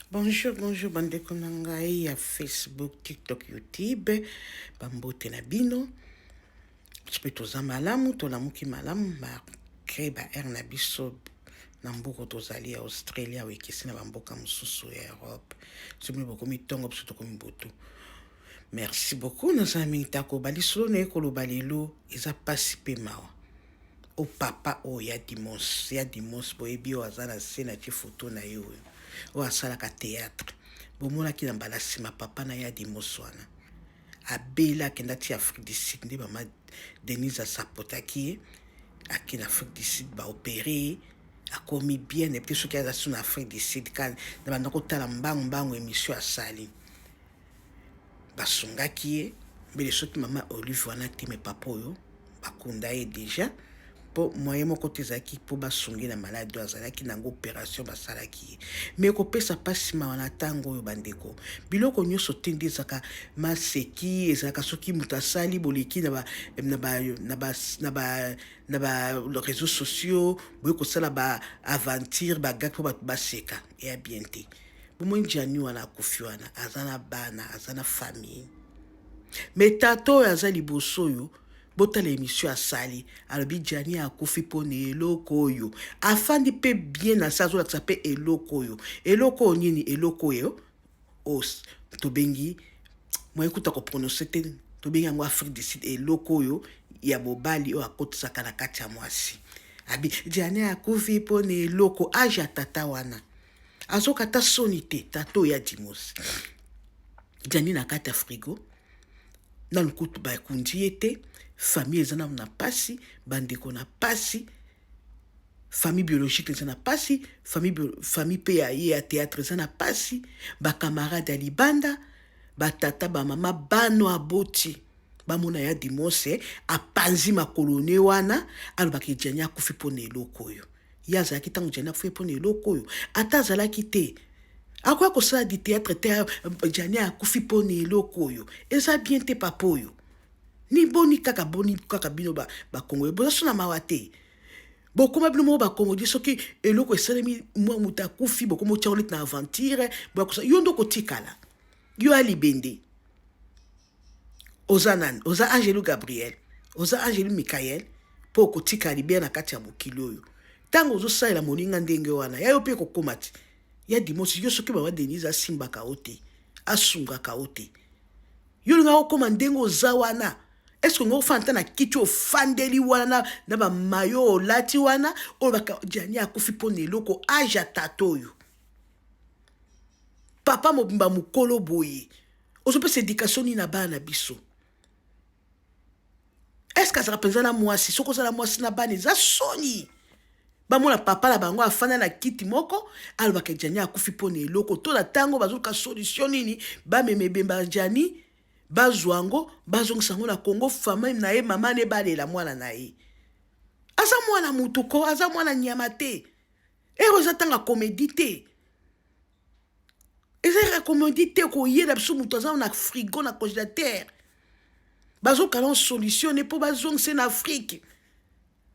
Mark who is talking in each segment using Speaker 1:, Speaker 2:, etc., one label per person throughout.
Speaker 1: Bonjour, bonjour, bandeko na ngai ya Facebook, TikTok, YouTube, bambote na bino. Soki toza malamu, tolamuki malamu, bakre ba air na biso na mbuko tozali ya Australia, wekesi na bamboka mosusu ya Europe. Soki bokomi tongo biso tokomi butu. Merci beaucoup, naza mingi tako balisolo na ekoloba lelo eza pasi pe mawa. O papa o ya dimos boyebi o aza na se na tie foto na ye oyo o asalaka théâtre bomonaki na mbala nsima papa na ya dimos wana abela akenda ti Afrique du Sud nde mama Denise asapotaki ye aki na Afrique du Sud baopere ye akomi bien epuis soki aza so na Afrique du Sud na banda kotala mbangu émission asali basungaki ye mbele soki mama Olive wana te me papa oyo bakunda ye déjà po moyen moko te ezalaki mpo basungi na malade oyo azalaki nango opération basalaki ye me kopesa mpasi mawa na ntango oyo bandeko biloko nyonso te nde ezalaka maseki ezalaka soki moto asali boleki na réseaux sociaux boye kosala baaventure bagak mpo bato baseka eya bien te bomoi jani wana akufi wana aza na bana aza na famille me tata oyo aza liboso oyo botala émission asali alobi jani akufi mpo na eloko oyo afandi mpe bien na se azolakisa mpe eloko oyo nini eloko oyo tobengi moye kuta koprononce te tobengi yango Afrique du Sud eloko oyo ya mobali oyo akotisaka na kati ya mwasi abi jani akufi mpo na eloko age ya tata wana azokata soni te tata oyo ya dimos jani na kati ya frigo na lukutu bakundi ye te famille eza na pasi bandeko na pasi famille biologique eza na pasi famille pe ya ye ya théâtre eza na pasi bakamarade ya libanda batata bamama bano aboti bamona ya dimose apanzi makolone wana alobaki jani akufi mpo na eloko oyo ye azalaki ntango jani akufi mpo na eloko oyo ata azalaki te akoya kosala di théâtre te jani akufi mpo na eloko oyo eza bien te papa oyo ni boni kaka bino bakongole boza so na mawa te bokoma bino moko bakongoli soki eloko esalemi mwa moto akufi bokoma otia oleti na aventure yo ndo kotikala yo alibende oza nani oza Angelu Gabriel oza Angelu Michael mpo okotikala libea na kati ya mokili oyo ntango ozosalela moninga ndenge wana ya yo mpe kokoma te ya dimosi yo soki mama Denise asimbaka o te asungaka o te yo linga okoma ndenge oza wana est-ce que ngo fanta na kiti ofandeli wana na ba mayo olati wana o baka jani akufi mpo na eloko age tato oyo papa mobimba mukolo boye ozopesa éducation nini na bana biso est-ce que azala penza na mwasi soko ozala mwasi na bana eza soni bamona papa na bango afanda na kiti moko alobaka jani akufi mpo na eloko to na ntango bazoluka solution nini bamemebemba jani bazwango bazongisa ngo na Congo fama na ye mama ne balela mwana na ye aza mwana mutuko aza mwana nyama te ero za tanga comédie te eza comédie te ko yeda biso muto aza na frigo na congélateur bazokala solution ne po bazongisa na Afrique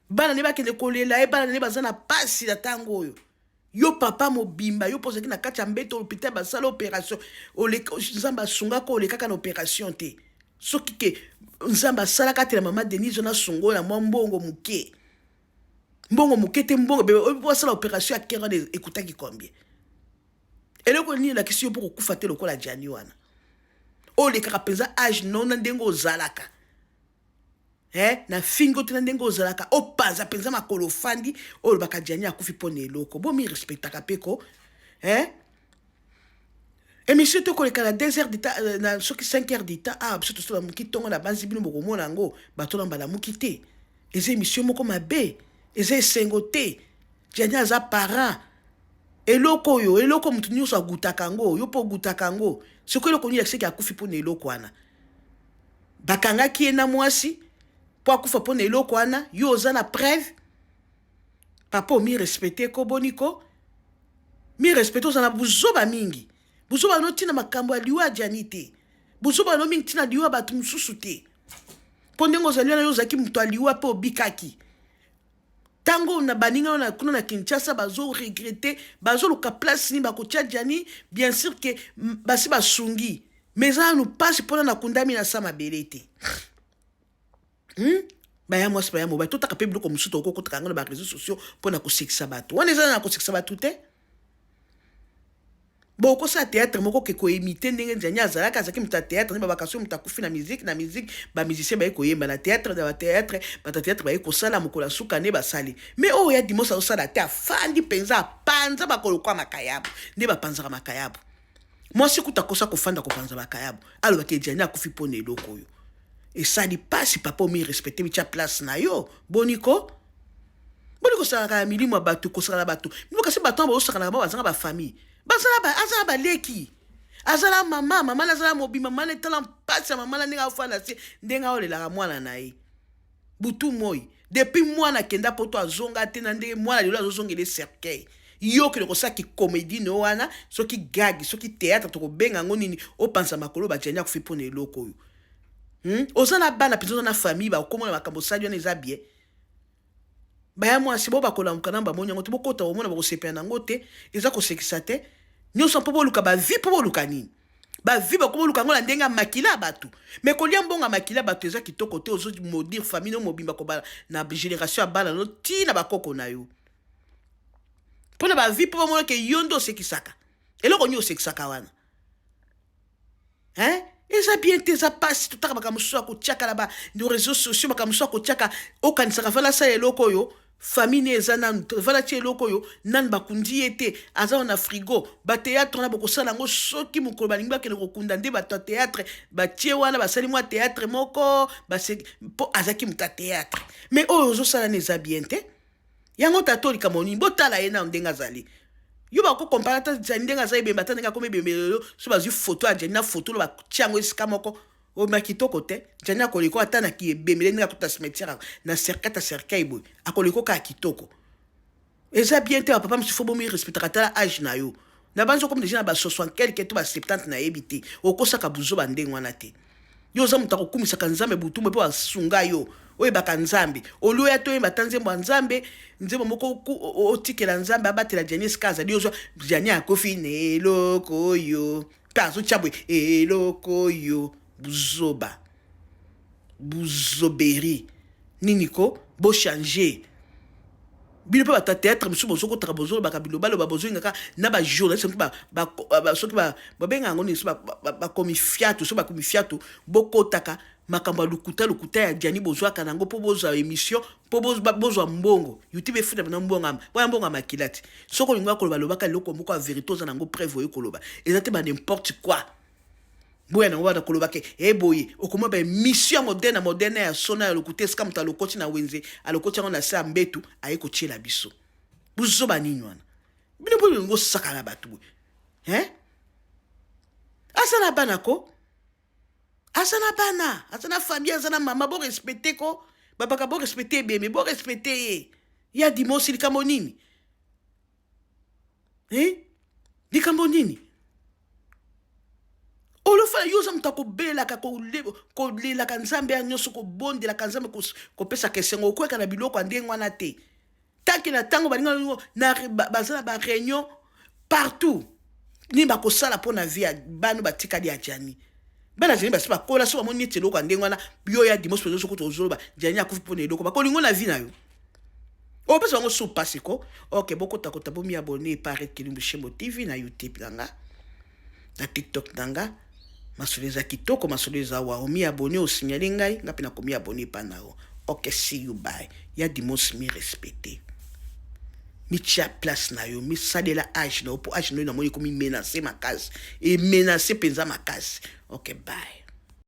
Speaker 1: bana ne bakende kolela e bana ne baza na pasi na tango oyo yo papa mobimba yo posaki na kati ya mbeto hôpital basala opération nzambe asungaka olekaka na opération te soki ke nzambe asalaka te na mama Denise na sungo na mwa mbongo muke te mbongo basala opération ya kera ekutaki combien eloko nini lakisi yo mpo kokufa te lokola jani wana olekaka mpenza age nona ndenge ozalaka na fingo te na ndenge ozalaka opaza mpenza makolo ofandi oyo lobaka jani akufi mpo na eloko bomi respectaka peko émission tokoleka na 2 heures d'état na soki 5 heures d'état biso tosala moki ntongo na banzi bino bokomona yango bato na mbala moki te eza émission moko mabe eza esengo te jani aza parent eloko oyo eloko moto nyonso agutaka yango yo mpo ogutaka yango soki eloko nini yakiseki akufi mpo na eloko wana bakangaki ye na mwasi po akufa mpo na eloko wana yo oza na preuve papa omi respecte ko boniko mi respecte oza na buzoba mingi buzoba no ntina makambo ya liwa jani te buzoba no mingi ntina liwa bato mosusu te mpo ndenge ozali wana yo ozalaki moto aliwa mpe obikaki tango na baninga na kuna na Kinshasa bazo regretter bazo luka place ni bakotia Jani bien sûr que basi basungi mais ça nous passe pona na kundami na sama belete baya mwasi baya mobile totaka pe biloko mosusu okokotaka yango na ba réseaux sociaux pona kosekisa bato wana eza na kosekisa bato te bokosa théâtre moko ke koimite ndenge njani azalaka azalaki mutu ya théâtre nde babakasi mutu akufi na musique bamusicien baye koyemba na théâtre na bathéâtre bata théâtre baye kosala mokolo suka nde basali mais oyo ya dimanche azosala te afandi mpenza apanza makolo kwa makayabu nde bapanzaka makayabu mwasi kuta kosa kofanda kopanza makayabu alobaki ejani akufi mpona eloko oyo esali pasi papa omi respecte bitya place na yo boniko salaka ya milimo ya bato kosala bato mino kasi bato bazosakana bango bazanga bafamille azala baleki azala mama azala mobima mama etala mpasi ya mama na ndenge afanda se ndenge aolelaka mwana na ye butu moi depuis mwana akenda poto azonga te na ndenge mwana lelo azozongela cercueil yo kele kosaki comédie no wana soki gag soki théâtre tokobenga yango nini opanza makolo bajani akufi mpona eloko oyo oza na bana mpenza oza na famille bakomona makambo osali wana eza bien baya mwasi bo bakolamuka na bamoni yango te bokota bomona bakosepela nango te eza kosekisa te nyonso mpo boluka bavi mpo boluka nini bavi bakoboluka yango na ndenge ya makila ya bato me kolia mbongo ya makila ya bato eza kitoko te ozomodire famille no mobimba kobala na génération ya bana no ntina bakoko na yo mpona bavi mpo bamonake yo nde osekisaka eloko nini osekisaka wana eza bien te eza pasi totaka makambo mosusu ya kotiaka na réseaux sociaux makambo mosusu ya kotiaka okanisaka vala asala eloko oyo famille ne eza nanu vala tia eloko oyo nanu bakundi ye te aza na frigo batéâtre wana bokosala yango soki mokolo balingi bakende kokunda nde bato ya théâtre batie wana basali mwa théâtre moko mpo azalaki moto ya théâtre mais oyo ozosala na eza bien te yango tata likambo nini botala ye nano ndenge azali yo bakokompara ta jani ndenge aza ebemba ta ndenge akoma ebembe lelo so bazwi foto ya jani na foto lo batia yango esika moko omema kitoko te jani akoliko ata na kiebembele ndenge akota cimetière na cercueil boye akoliko kaka kitoko eza bien te bapapa mosusu fo bomi respectaka tala age na yo na banzi okomi deja na ba 60 quelque to ba 70 na yebi te okosaka buzo bandenge wana te yo oza moto akokumisaka nzambe butumbe mpo basunga yo oyebaka nzambe oloya toyemba ata nzembo ya nzambe nzembo moko otikela nzambe abatela jani esika azali ozwa jani akofi na eloko oyo mpe azotya boye eloko oyo buzoberi nini ko bochange bino mpe bata théâtre mosusu bozokotaka bozolobaka bilobaloba bozoyingaka na bajournaliste soki babenga yango nini so bakomi fiatu so bakomi fiatu bokotaka makambo ya lukuta ya jani bozwaka nango mpo bozwa émission mpo bozwa mbongo youtube efunda na mbongo boya mbongo ya makila te soki olingi koloba lobaka eloko moko ya vérité oza nango preuve oyo koloba eza te ba n'importe quoi boya nango wana kolobake eboye okoma ba émission moderne ya sona ya lokuta esika moto alokoti na wenze alokoti yango na se ya mbetu aye kotiela biso bozoba nini wana bino mpo lingo osakana bato boye asa na bana ko asa na bana asa na famille asa na mama bo respecte ko babaka bo respecte ebeme bo respecte ye ya dimosi likambo nini likambo nini olofala yo oza moto akobelaka kolelaka nzambe ya nyonso kobondelaka nzambe kopesaka esengo okweka na biloko ya ndenge wana te tanke na ntango balinga baza na baréunion partout nini bakosala mpo na vie ya bano batikali ya jani bana jani basi bakola so bamoni neti eloko ya ndenge wana yo ya dimanche pezo soki tozoloba jani akufi mpo na eloko bakolingo na vie na yo opesa bango so pasi ko ok bokotakota bomi abone pare Kilimbu Shembo TV na YouTube nanga na TikTok nanga masolo eza kitoko masolo eza wa omi abone osignale ngai nga mpe nakomi abone pa na yo ok see you bye ya dimanche mi respecte mitia place na yo misalela age na yo mpo age na yo namoni komi menace makasi emenace mpenza makasi ok bye